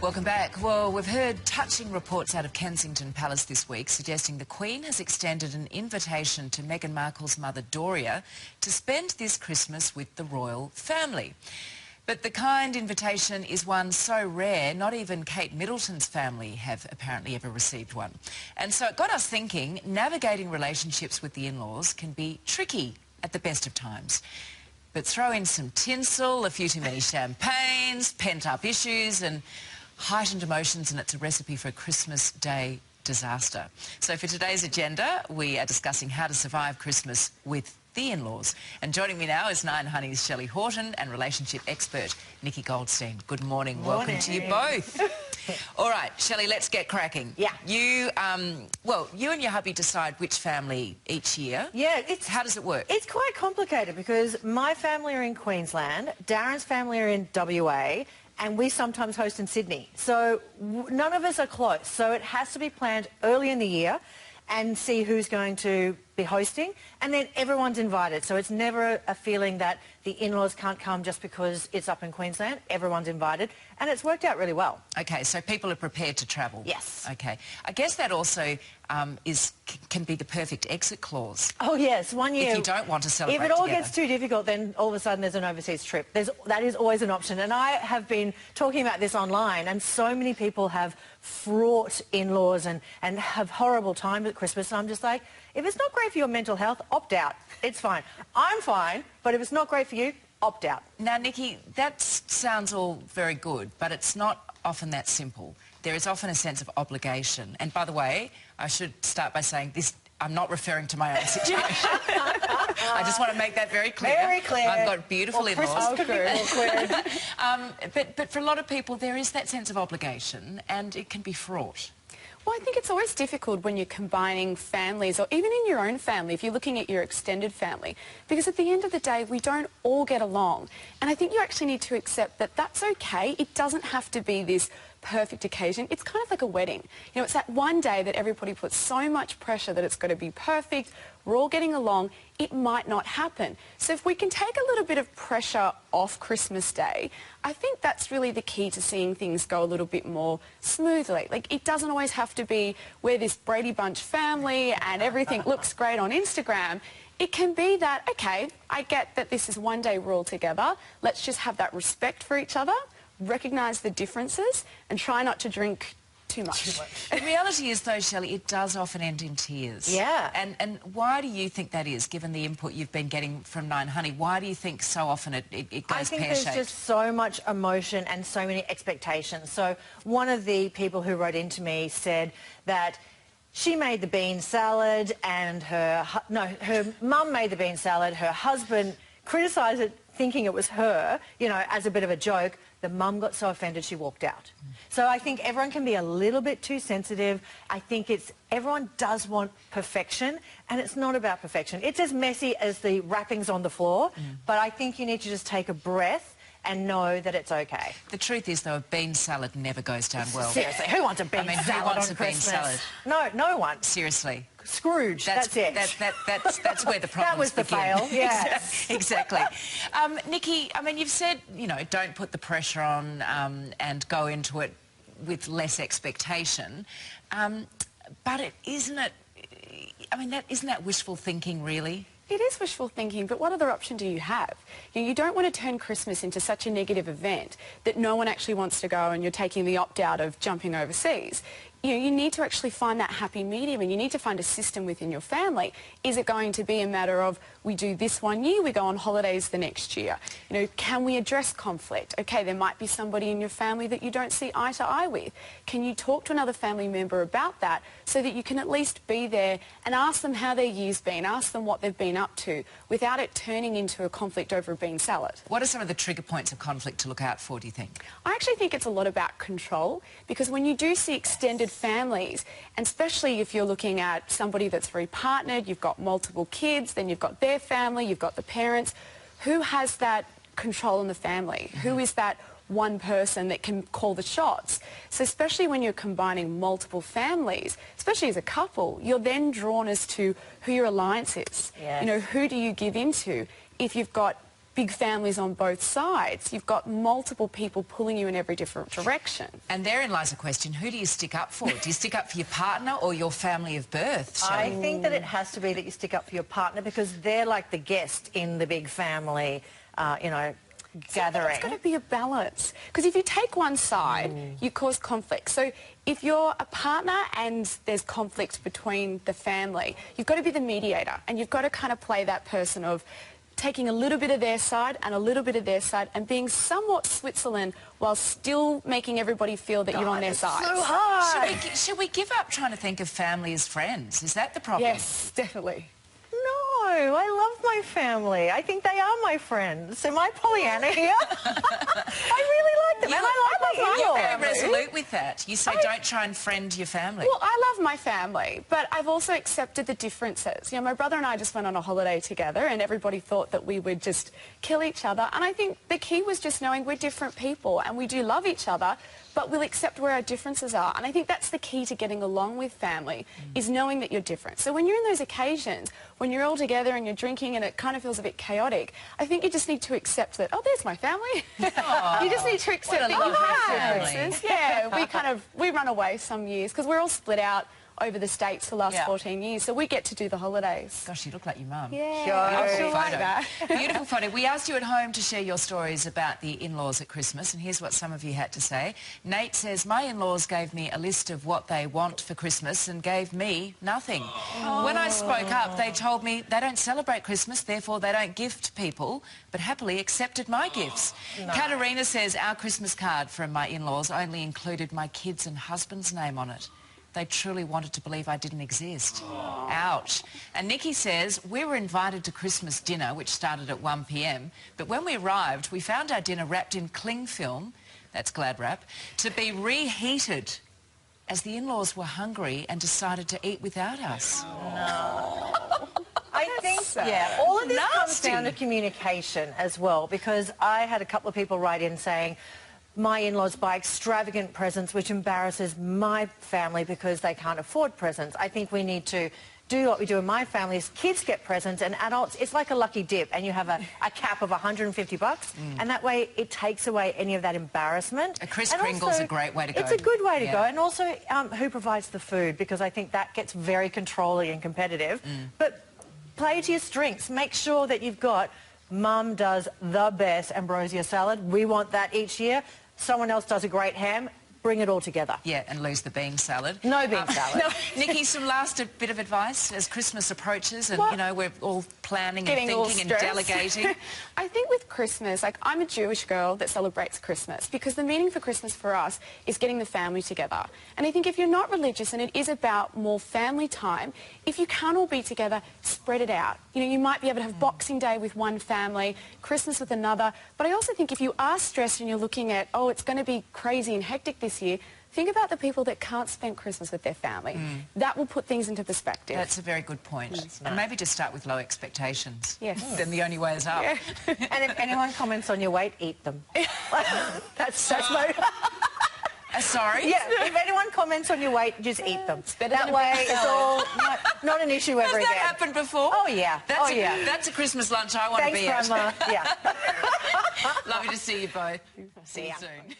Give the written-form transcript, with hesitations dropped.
Welcome back. Well, we've heard touching reports out of Kensington Palace this week suggesting the Queen has extended an invitation to Meghan Markle's mother Doria to spend this Christmas with the royal family. But the kind invitation is one so rare, not even Kate Middleton's family have apparently ever received one. And so it got us thinking, navigating relationships with the in-laws can be tricky at the best of times. But throw in some tinsel, a few too many champagnes, pent-up issues and heightened emotions, and it's a recipe for a Christmas Day disaster. So for today's agenda, we are discussing how to survive Christmas with the in-laws. And joining me now is Nine Honey's Shelly Horton and relationship expert Nikki Goldstein. Good morning. Welcome to you both. All right, Shelly, let's get cracking. Yeah. You, you and your hubby decide which family each year. Yeah. How does it work? It's quite complicated because my family are in Queensland, Darren's family are in WA, and we sometimes host in Sydney. So none of us are close. So it has to be planned early in the year and see who's going to be hosting, and then everyone's invited. So it's never a feeling that the in-laws can't come just because it's up in Queensland. Everyone's invited, and it's worked out really well. Okay, so people are prepared to travel. Yes. Okay. I guess that also can be the perfect exit clause. Oh yes, one year. If you don't want to celebrate If it all together. gets too difficult, then all of a sudden there's an overseas trip. That is always an option. And I have been talking about this online, and so many people have fraught in-laws and have horrible time at Christmas. And I'm just like, if it's not great for your mental health, opt out. It's fine. I'm fine, but if it's not great for you, opt out. Now, Nikki, that sounds all very good, but it's not often that simple. There is often a sense of obligation. And by the way, I should start by saying this, I'm not referring to my own situation. I just want to make that very clear. Very clear. I've got beautiful in-laws. But for a lot of people, there is that sense of obligation, and it can be fraught. Well, I think it's always difficult when you're combining families, or even in your own family, if you're looking at your extended family, because at the end of the day, we don't all get along. And I think you actually need to accept that that's okay. It doesn't have to be this perfect occasion. It's kind of like a wedding. You know, it's that one day that everybody puts so much pressure that it's got to be perfect, we're all getting along, it might not happen. So if we can take a little bit of pressure off Christmas Day, I think that's really the key to seeing things go a little bit more smoothly. Like, it doesn't always have to be we're this Brady Bunch family and everything looks great on Instagram. It can be that, okay, I get that this is one day we're all together, let's just have that respect for each other, recognise the differences and try not to drink too much. The reality is, though, Shelley, it does often end in tears. Yeah. And why do you think that is, given the input you've been getting from Nine Honey? Why do you think so often it goes pear-shaped? I think there's just so much emotion and so many expectations. So one of the people who wrote into me said that she made the bean salad and her mum made the bean salad, her husband criticised it thinking it was her, you know, as a bit of a joke. The mum got so offended she walked out. So I think everyone can be a little bit too sensitive. I think everyone does want perfection, and it's not about perfection. It's as messy as the wrappings on the floor, but I think you need to just take a breath and know that it's okay. The truth is, though, a bean salad never goes down well. Seriously, who wants a bean salad who wants on a bean Christmas? salad? No, no one. Seriously. Scrooge, that's it. That's where the problems That was the begin. fail, yes. Exactly. Nikki, I mean, you've said, you know, don't put the pressure on and go into it with less expectation. But isn't that wishful thinking, really? It is wishful thinking, but what other option do you have? You don't want to turn Christmas into such a negative event that no one actually wants to go and you're taking the opt-out of jumping overseas. You know, you need to actually find that happy medium, and you need to find a system within your family. Is it going to be a matter of we do this one year, we go on holidays the next year? You know, can we address conflict? Okay, there might be somebody in your family that you don't see eye to eye with. Can you talk to another family member about that so that you can at least be there and ask them how their year's been, ask them what they've been up to, without it turning into a conflict over a bean salad? What are some of the trigger points of conflict to look out for, do you think? I actually think it's a lot about control, because when you do see extended families, and especially if you're looking at somebody that's very partnered, you've got multiple kids, then you've got their family, you've got the parents, who has that control in the family? Who is that one person that can call the shots? So especially when you're combining multiple families, especially as a couple, you're then drawn as to who your alliance is. Yes. You know, who do you give into if you've got big families on both sides. You've got multiple people pulling you in every different direction. And therein lies a question, who do you stick up for? Do you stick up for your partner or your family of birth, Shelly? I think that it has to be that you stick up for your partner because they're like the guest in the big family, you know, gathering. It's got to be a balance. Because if you take one side, you cause conflict. So if you're a partner and there's conflict between the family, you've got to be the mediator and you've got to kind of play that person of taking a little bit of their side and a little bit of their side and being somewhat Switzerland while still making everybody feel that you're on their side. So hard. Should we give up trying to think of family as friends? Is that the problem? Yes, definitely. No, I love my family. I think they are my friends. Am I Pollyanna here? I really like them, and I like my You're family. very resolute with that. You say don't try and friend your family. Well, I love my family, but I've also accepted the differences. You know, my brother and I just went on a holiday together and everybody thought that we would just kill each other. And I think the key was just knowing we're different people and we do love each other, but we'll accept where our differences are. And I think that's the key to getting along with family, is knowing that you're different. So when you're in those occasions, when you're all together and you're drinking and it kind of feels a bit chaotic, I think you just need to accept that, oh, there's my family. You just need to accept that you have differences. Yeah, we run away some years because we're all split out over the States for the last 14 years, so we get to do the holidays. Gosh, you look like your mum. Yeah, Beautiful like photo. that. Beautiful photo. We asked you at home to share your stories about the in-laws at Christmas, and here's what some of you had to say. Nate says, my in-laws gave me a list of what they want for Christmas and gave me nothing. When I spoke up, they told me they don't celebrate Christmas, therefore they don't gift people, but happily accepted my gifts. No. Katerina says, our Christmas card from my in-laws only included my kids and husband's name on it. They truly wanted to believe I didn't exist. Ouch. And Nikki says, we were invited to Christmas dinner, which started at 1 p.m, but when we arrived, we found our dinner wrapped in cling film, that's glad wrap, to be reheated, as the in-laws were hungry and decided to eat without us. No. I think, yeah, all of this comes down to communication as well, because I had a couple of people write in saying, my in-laws buy extravagant presents, which embarrasses my family because they can't afford presents. I think we need to do what we do in my family is kids get presents and adults, it's like a lucky dip and you have a cap of $150 and that way it takes away any of that embarrassment. A Kris Kringle's a great way to go. It's a good way to go, and also who provides the food, because I think that gets very controlling and competitive. But play to your strengths. Make sure that you've got Mum does the best ambrosia salad. We want that each year. Someone else does a great ham. Bring it all together. Yeah, and lose the bean salad. No bean salad. No. Nikki, some last bit of advice as Christmas approaches and, you know, we're all planning and thinking and delegating. I think with Christmas, like, I'm a Jewish girl that celebrates Christmas because the meaning for Christmas for us is getting the family together. And I think if you're not religious and it is about more family time, if you can't all be together, spread it out. You know, you might be able to have Boxing Day with one family, Christmas with another. But I also think if you are stressed and you're looking at, oh, it's going to be crazy and hectic this year, think about the people that can't spend Christmas with their family. That will put things into perspective. That's a very good point. And maybe just start with low expectations. Yes. Then the only way is up. And if anyone comments on your weight, eat them. that's my... Sorry? Yeah, if anyone comments on your weight, just eat them. That way it's all not an issue ever again. Has that happened before? Oh, yeah. That's a Christmas lunch I want to be at. Thanks, Grandma. Yeah. Lovely to see you both. See you ya. soon.